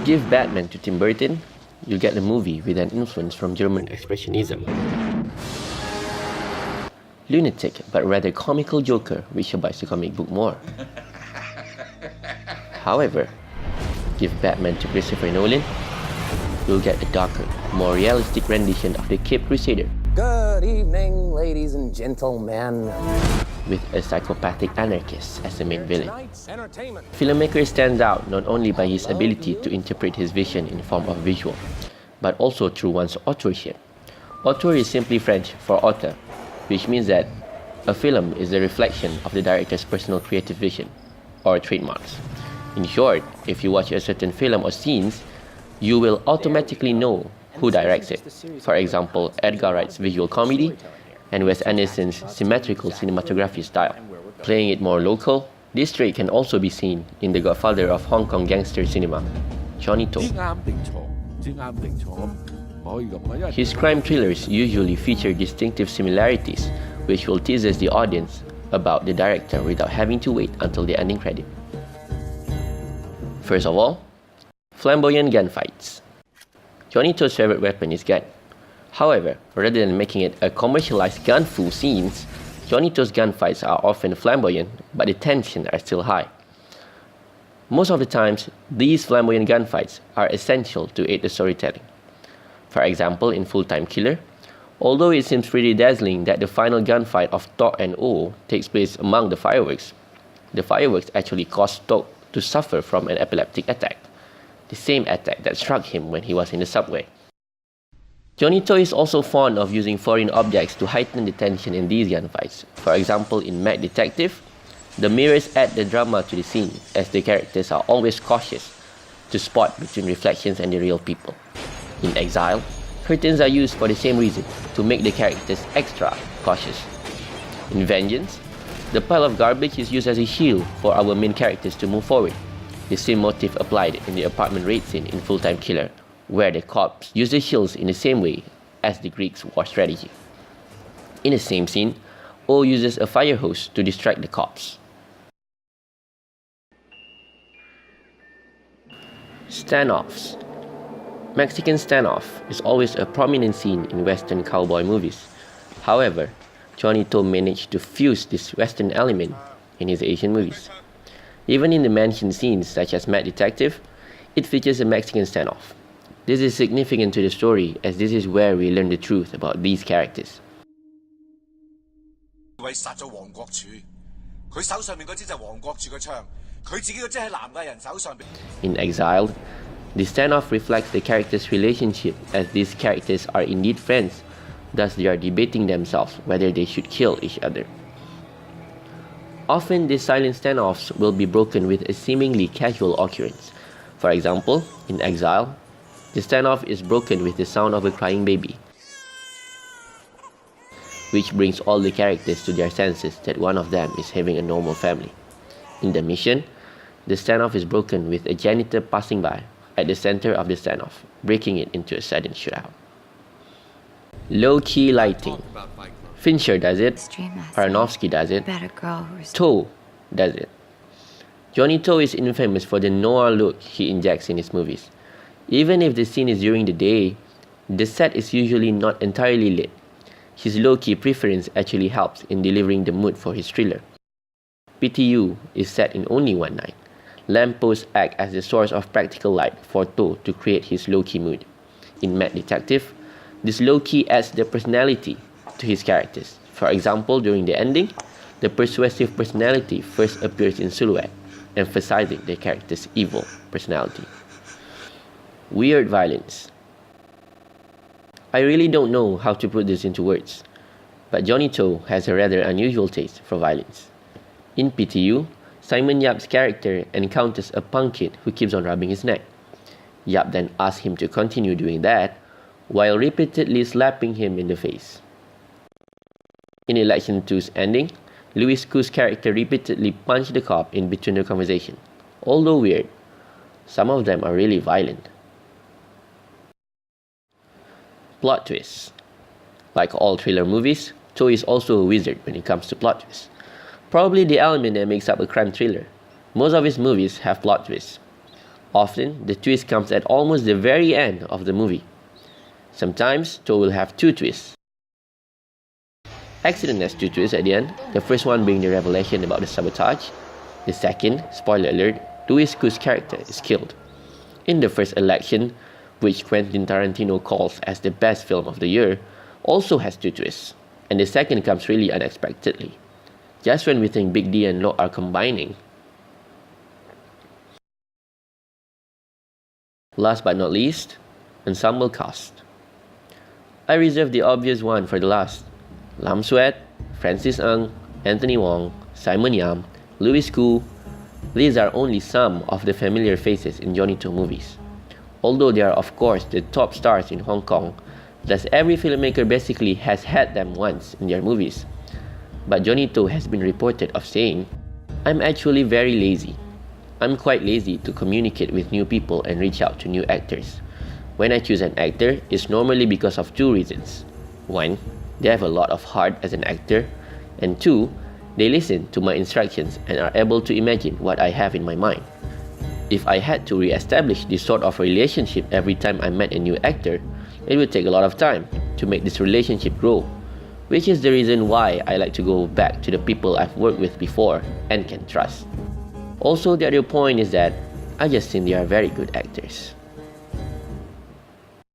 Give Batman to Tim Burton, you'll get a movie with an influence from German Expressionism. Lunatic but rather comical Joker which abides the comic book more. However, give Batman to Christopher Nolan, you'll get a darker, more realistic rendition of the Caped Crusader. Good evening, ladies and gentlemen. With a psychopathic anarchist as the main villain. Filmmaker stands out not only by his ability to interpret his vision in form of visual, but also through one's authorship. Auteur is simply French for author, which means that a film is a reflection of the director's personal creative vision, or trademarks. In short, if you watch a certain film or scenes, you will automatically know who directs it. For example, Edgar Wright's visual comedy and Wes Anderson's symmetrical cinematography style. Playing it more local, this trait can also be seen in the godfather of Hong Kong gangster cinema, Johnnie To. His crime thrillers usually feature distinctive similarities, which will tease us the audience about the director without having to wait until the ending credit. First of all, flamboyant gunfights. Johnnie To's favorite weapon is gun. However, rather than making it a commercialized gun-fu scenes, Johnnie To's gunfights are often flamboyant, but the tension are still high. Most of the times, these flamboyant gunfights are essential to aid the storytelling. For example, in Full Time Killer, although it seems pretty dazzling that the final gunfight of Tok and Oh takes place among the fireworks actually caused Tok to suffer from an epileptic attack, the same attack that struck him when he was in the subway. Johnnie To is also fond of using foreign objects to heighten the tension in these gunfights. For example, in Mad Detective, the mirrors add the drama to the scene, as the characters are always cautious to spot between reflections and the real people. In Exile, curtains are used for the same reason, to make the characters extra cautious. In Vengeance, the pile of garbage is used as a shield for our main characters to move forward. The same motive applied in the apartment raid scene in Full Time Killer, where the cops use the shields in the same way as the Greeks' war strategy. In the same scene, O uses a fire hose to distract the cops. Standoffs. Mexican standoff is always a prominent scene in Western cowboy movies. However, Johnnie To managed to fuse this Western element in his Asian movies. Even in the mansion scenes such as Mad Detective, it features a Mexican standoff. This is significant to the story as this is where we learn the truth about these characters. In Exile, the standoff reflects the characters' relationship as these characters are indeed friends, thus they are debating themselves whether they should kill each other. Often, these silent standoffs will be broken with a seemingly casual occurrence. For example, in Exile, the standoff is broken with the sound of a crying baby, which brings all the characters to their senses that one of them is having a normal family. In The Mission, the standoff is broken with a janitor passing by at the center of the standoff, breaking it into a sudden shootout. Low-key lighting. Fincher does it, Aronofsky does it, To does it. Johnnie To is infamous for the noir look he injects in his movies. Even if the scene is during the day, the set is usually not entirely lit. His low-key preference actually helps in delivering the mood for his thriller. PTU is set in only one night. Lampposts act as the source of practical light for To to create his low-key mood. In Mad Detective, this low-key adds the personality to his characters. For example, during the ending, the persuasive personality first appears in silhouette, emphasizing the character's evil personality. Weird violence. I really don't know how to put this into words, but Johnnie To has a rather unusual taste for violence. In PTU, Simon Yap's character encounters a punk kid who keeps on rubbing his neck. Yap then asks him to continue doing that, while repeatedly slapping him in the face. In Election 2's ending, Louis Koo's character repeatedly punched the cop in between the conversation. Although weird, some of them are really violent. Plot twists. Like all thriller movies, To is also a wizard when it comes to plot twists. Probably the element that makes up a crime thriller. Most of his movies have plot twists. Often, the twist comes at almost the very end of the movie. Sometimes, To will have two twists. Accident has two twists at the end, the first one being the revelation about the sabotage. The second, spoiler alert, Louis Koo's character is killed. In the first election, which Quentin Tarantino calls as the best film of the year, also has two twists, and the second comes really unexpectedly, just when we think Big D and Lo are combining. Last but not least, ensemble cast. I reserved the obvious one for the last. Lam Swet, Francis Ng, Anthony Wong, Simon Yam, Louis Koo. These are only some of the familiar faces in Johnnie To movies. Although they are of course the top stars in Hong Kong, thus every filmmaker basically has had them once in their movies. But Johnnie To has been reported of saying, "I'm actually very lazy. I'm quite lazy to communicate with new people and reach out to new actors. When I choose an actor, it's normally because of two reasons. One, they have a lot of heart as an actor, and two, they listen to my instructions and are able to imagine what I have in my mind. If I had to re-establish this sort of relationship every time I met a new actor, it would take a lot of time to make this relationship grow, which is the reason why I like to go back to the people I've worked with before and can trust. Also, the other point is that I just think they are very good actors."